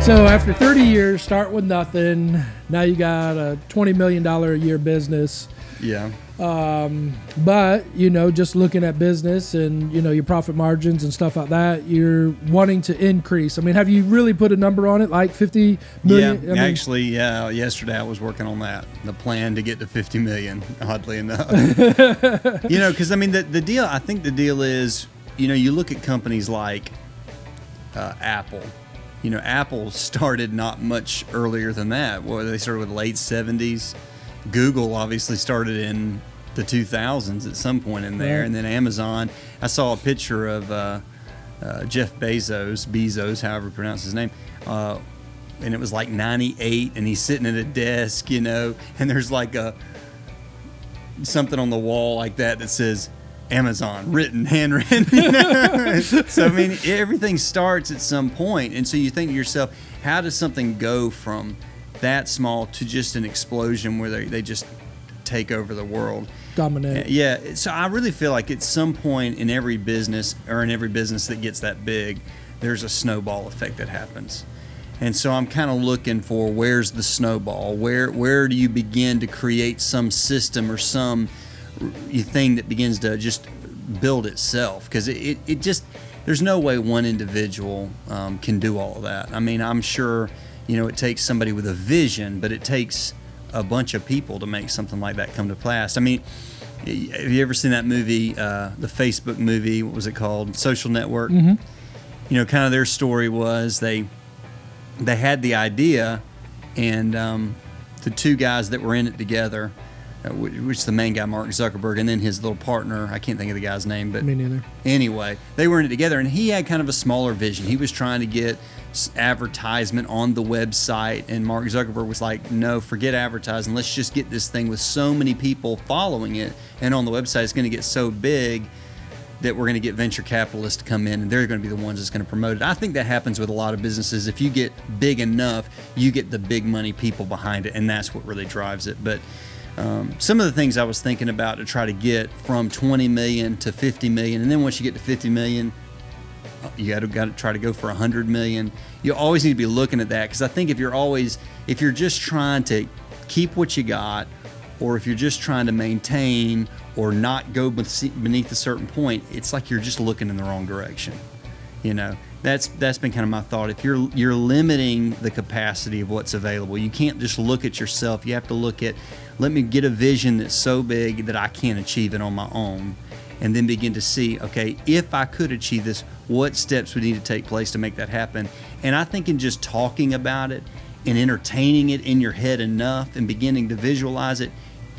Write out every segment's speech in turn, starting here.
So after 30 years, start with nothing. Now you got a $20 million a year business. Yeah. But, just looking at business and, your profit margins and stuff like that, you're wanting to increase. I mean, have you really put a number on it, like 50 million? Yeah, actually, yesterday I was working on that, the plan to get to 50 million, oddly enough. Because, I think the deal is, you look at companies like Apple. Apple started not much earlier than that. Well, they started with the late 70s. Google obviously started in the 2000s at some point in there, and then Amazon. I saw a picture of Jeff Bezos, however you pronounce his name, and it was like 98, and he's sitting at a desk, and there's like something on the wall like that says Amazon, handwritten. So everything starts at some point, and so you think to yourself, how does something go from that small to just an explosion where they just take over the world, dominate? Yeah. So I really feel like at some point in every business that gets that big, there's a snowball effect that happens. And so I'm kind of looking for, where's the snowball? Where do you begin to create some system or some thing that begins to just build itself? Because it just, there's no way one individual can do all of that. I'm sure it takes somebody with a vision, but it takes a bunch of people to make something like that come to pass. Have you ever seen that movie, the Facebook movie? What was it called? Social Network. Mm-hmm. Kind of their story was they had the idea, and the two guys that were in it together, which the main guy, Mark Zuckerberg, and then his little partner, I can't think of the guy's name, but me neither. Anyway, they were in it together, and he had kind of a smaller vision. He was trying to get advertisement on the website, and Mark Zuckerberg was like, no, forget advertising. Let's just get this thing with so many people following it, and on the website it's going to get so big that we're going to get venture capitalists to come in, and they're going to be the ones that's going to promote it. I think that happens with a lot of businesses. If you get big enough, you get the big money people behind it, and that's what really drives it. But some of the things I was thinking about to try to get from 20 million to 50 million, and then once you get to 50 million, you got to try to go for 100 million. You always need to be looking at that, because I think if you're just trying to keep what you got, or if you're just trying to maintain or not go beneath a certain point, it's like you're just looking in the wrong direction. That's been kind of my thought. If you're limiting the capacity of what's available, you can't just look at yourself. You have to look at, let me get a vision that's so big that I can't achieve it on my own, and then begin to see, okay, if I could achieve this, what steps would need to take place to make that happen? And I think in just talking about it and entertaining it in your head enough and beginning to visualize it,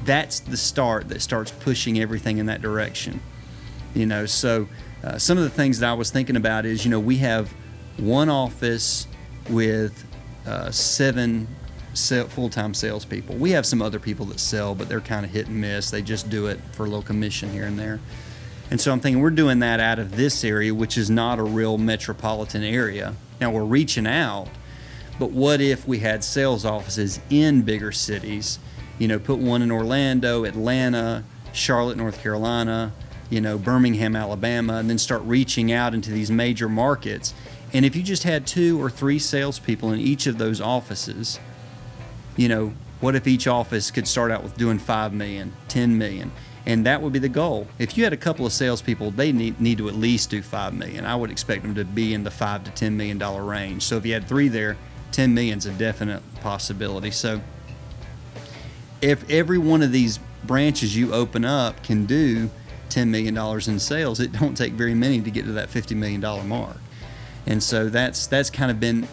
that's the start that starts pushing everything in that direction. So some of the things that I was thinking about is, we have one office with 7 full-time salespeople. We have some other people that sell, but they're kind of hit and miss. They just do it for a little commission here and there. And so I'm thinking we're doing that out of this area, which is not a real metropolitan area. Now we're reaching out, but what if we had sales offices in bigger cities? Put one in Orlando, Atlanta, Charlotte, North Carolina, Birmingham, Alabama, and then start reaching out into these major markets. And if you just had 2 or 3 salespeople in each of those offices, what if each office could start out with doing 5 million, 10 million? And that would be the goal. If you had a couple of salespeople, they need to at least do 5 million. I would expect them to be in the $5 to $10 million range. So if you had 3 there, 10 million is a definite possibility. So if every one of these branches you open up can do $10 million in sales, it don't take very many to get to that $50 million mark. And so that's kind of been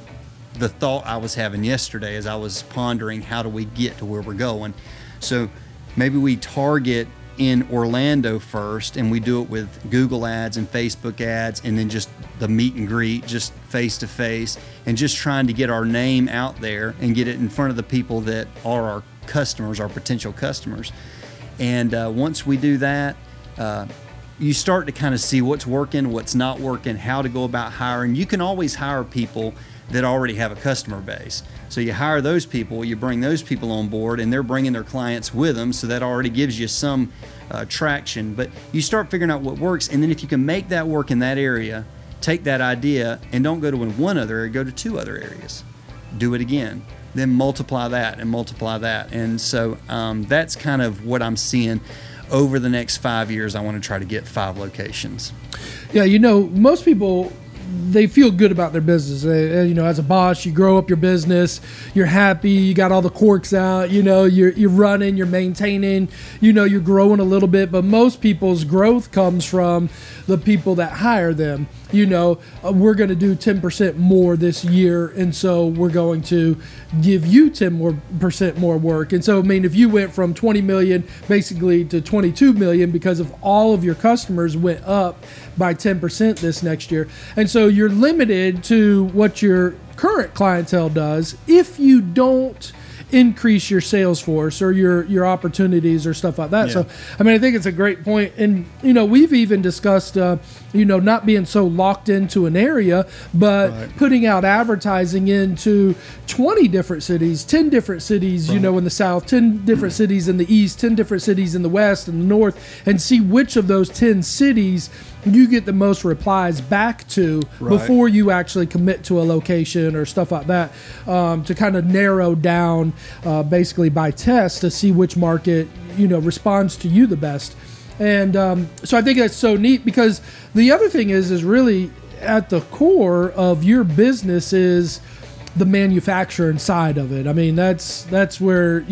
the thought I was having yesterday as I was pondering, how do we get to where we're going? So maybe we target in Orlando first, and we do it with Google ads and Facebook ads, and then just the meet and greet, just face to face, and just trying to get our name out there and get it in front of the people that are our customers, our potential customers. And once we do that, you start to kind of see what's working, what's not working, how to go about hiring. You can always hire people that already have a customer base. So you hire those people, you bring those people on board, and they're bringing their clients with them, so that already gives you some traction. But you start figuring out what works, and then if you can make that work in that area, take that idea and don't go to one other area, go to 2 other areas. do it again, then multiply that and multiply that. And so that's kind of what I'm seeing over the next 5 years. I want to try to get 5 locations. Yeah, most people, they feel good about their business. As a boss, you grow up your business, you're happy, you got all the corks out, you're running, you're maintaining, you're growing a little bit. But most people's growth comes from the people that hire them. We're going to do 10% more this year, and so we're going to give you 10% more work. And so, if you went from 20 million basically to 22 million because of all of your customers went up by 10% this next year. And so you're limited to what your current clientele does if you don't increase your sales force or your opportunities or stuff like that. Yeah. So, I think it's a great point. And, we've even discussed, not being so locked into an area, but Right. putting out advertising into 20 different cities, 10 different cities, Right. in the South, 10 different cities in the East, 10 different cities in the West and the North, and see which of those 10 cities you get the most replies back to Right. before you actually commit to a location or stuff like that, to kind of narrow down basically by test to see which market responds to you the best. And so I think that's so neat, because the other thing is really at the core of your business is the manufacturing side of it. That's where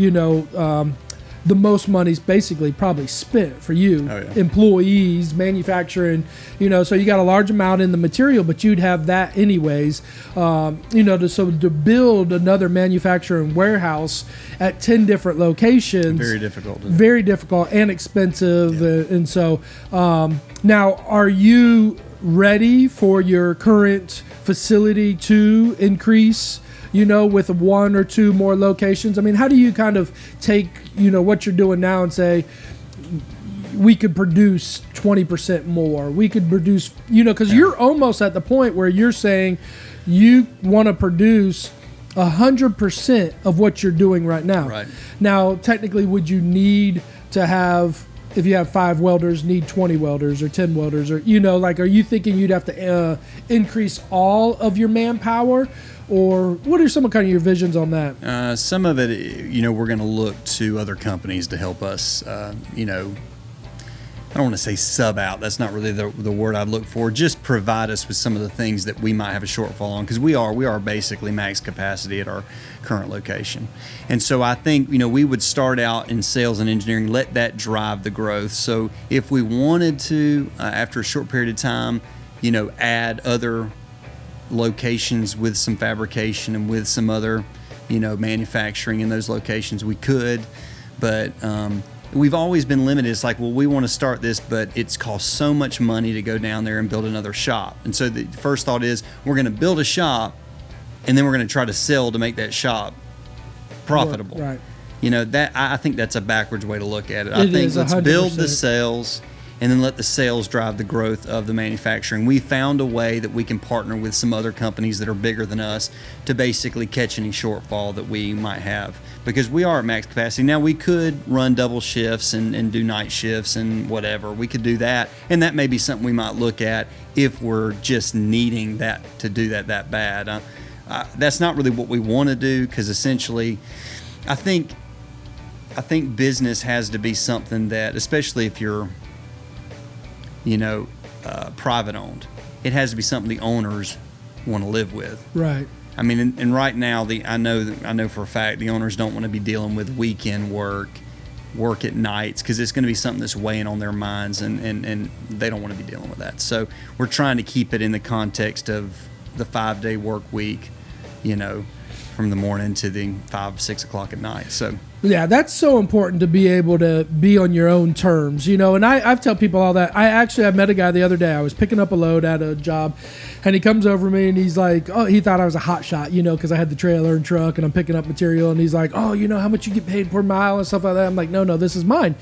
the most money's basically probably spent for you. Oh, yeah. Employees, manufacturing, so you got a large amount in the material, but you'd have that anyways. To build another manufacturing warehouse at 10 different locations, Very difficult. very difficult and expensive. Yeah. And so now, are you ready for your current facility to increase, with 1 or 2 more locations? How do you kind of take, what you're doing now and say, we could produce 20% more, we could produce, because you're almost at the point where you're saying you want to produce 100% of what you're doing right now. Right. Now, technically, would you need to have, if you have 5 welders, need 20 welders or 10 welders, or, are you thinking you'd have to increase all of your manpower? Or what are some of kind of your visions on that? Some of it, we're going to look to other companies to help us, I don't want to say sub out. That's not really the word I'd look for. Just provide us with some of the things that we might have a shortfall on, because we are basically max capacity at our current location. And so I think, we would start out in sales and engineering, let that drive the growth. So if we wanted to, after a short period of time, add other locations with some fabrication and with some other, manufacturing in those locations, we could. But we've always been limited. It's like, well, we want to start this, but it's cost so much money to go down there and build another shop. And so the first thought is, we're going to build a shop, and then we're going to try to sell to make that shop profitable. Right. That I think that's a backwards way to look at it. I think is, let's 100%. build the sales, and then let the sales drive the growth of the manufacturing. We found a way that we can partner with some other companies that are bigger than us to basically catch any shortfall that we might have, because we are at max capacity. Now, we could run double shifts and do night shifts and whatever. We could do that, and that may be something we might look at if we're just needing that to do that bad. That's not really what we want to do, because essentially, I think business has to be something that, especially if you're private owned, it has to be something the owners want to live with. Right. And right now, I know for a fact the owners don't want to be dealing with weekend work at nights, because it's going to be something that's weighing on their minds, and they don't want to be dealing with that. So we're trying to keep it in the context of the 5-day work week, from the morning to the 5-6 o'clock at night. So Yeah, that's so important, to be able to be on your own terms, and I've tell people all that. I met a guy the other day. I was picking up a load at a job, and he comes over to me and he's like, oh, he thought I was a hot shot, because I had the trailer and truck and I'm picking up material, and he's like, oh, how much you get paid per mile and stuff like that. I'm like, no, this is mine.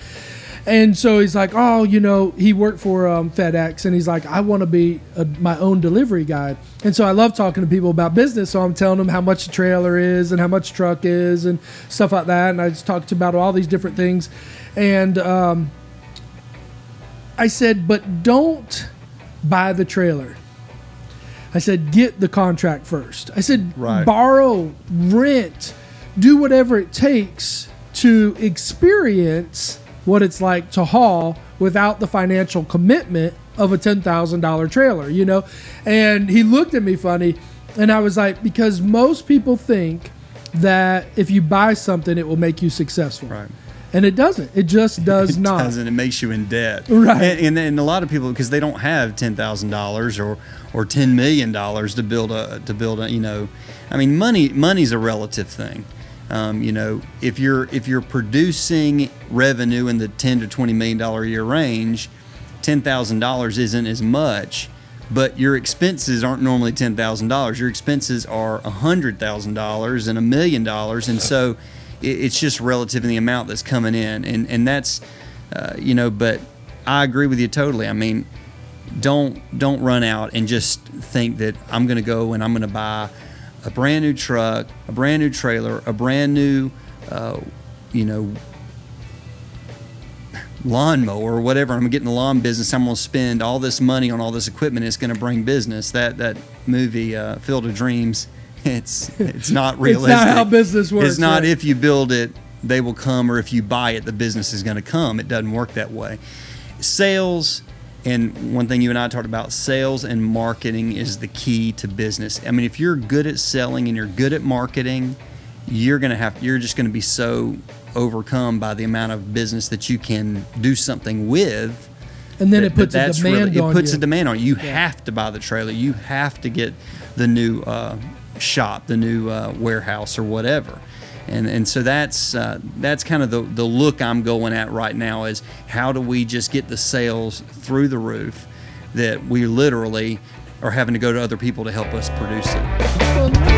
And so he's like, oh, he worked for FedEx, and he's like, I want to be my own delivery guy. And so I love talking to people about business. So I'm telling them how much the trailer is and how much truck is and stuff like that. And I just talked about all these different things. And I said, but don't buy the trailer. I said, get the contract first. I said, Right. borrow, rent, do whatever it takes to experience what it's like to haul without the financial commitment of a $10,000 trailer, you know? And he looked at me funny, and I was like, because most people think that if you buy something, it will make you successful. Right. And it doesn't. It just does It not. doesn't. It makes you in debt. Right. And a lot of people, because they don't have $10,000 or $10 million to build a, you know, I mean, money's a relative thing. You know, if you're producing revenue in the $10 to $20 million a year range, $10,000 isn't as much, but your expenses aren't normally $10,000. Your expenses are $100,000 and $1 million, and so it's just relative in the amount that's coming in, and that's, you know. But I agree with you totally. I mean, don't run out and just think that I'm going to go and I'm going to buy a brand new truck, a brand new trailer, a brand new, you know, lawnmower or whatever. I'm getting the lawn business. I'm going to spend all this money on all this equipment. It's going to bring business. That movie, Field of Dreams, it's not realistic. It's not how business works. It's not right? if you build it, they will come, or if you buy it, the business is going to come. It doesn't work that way. Sales, and one thing you and I talked about, sales and marketing is the key to business. I mean, if you're good at selling and you're good at marketing, you're just going to be so overcome by the amount of business that you can do something with. And then it puts a demand on you. It puts a demand on you. You have to buy the trailer. You have to get the new shop, the new warehouse, or whatever. And so that's kind of the look I'm going at right now, is how do we just get the sales through the roof that we literally are having to go to other people to help us produce it.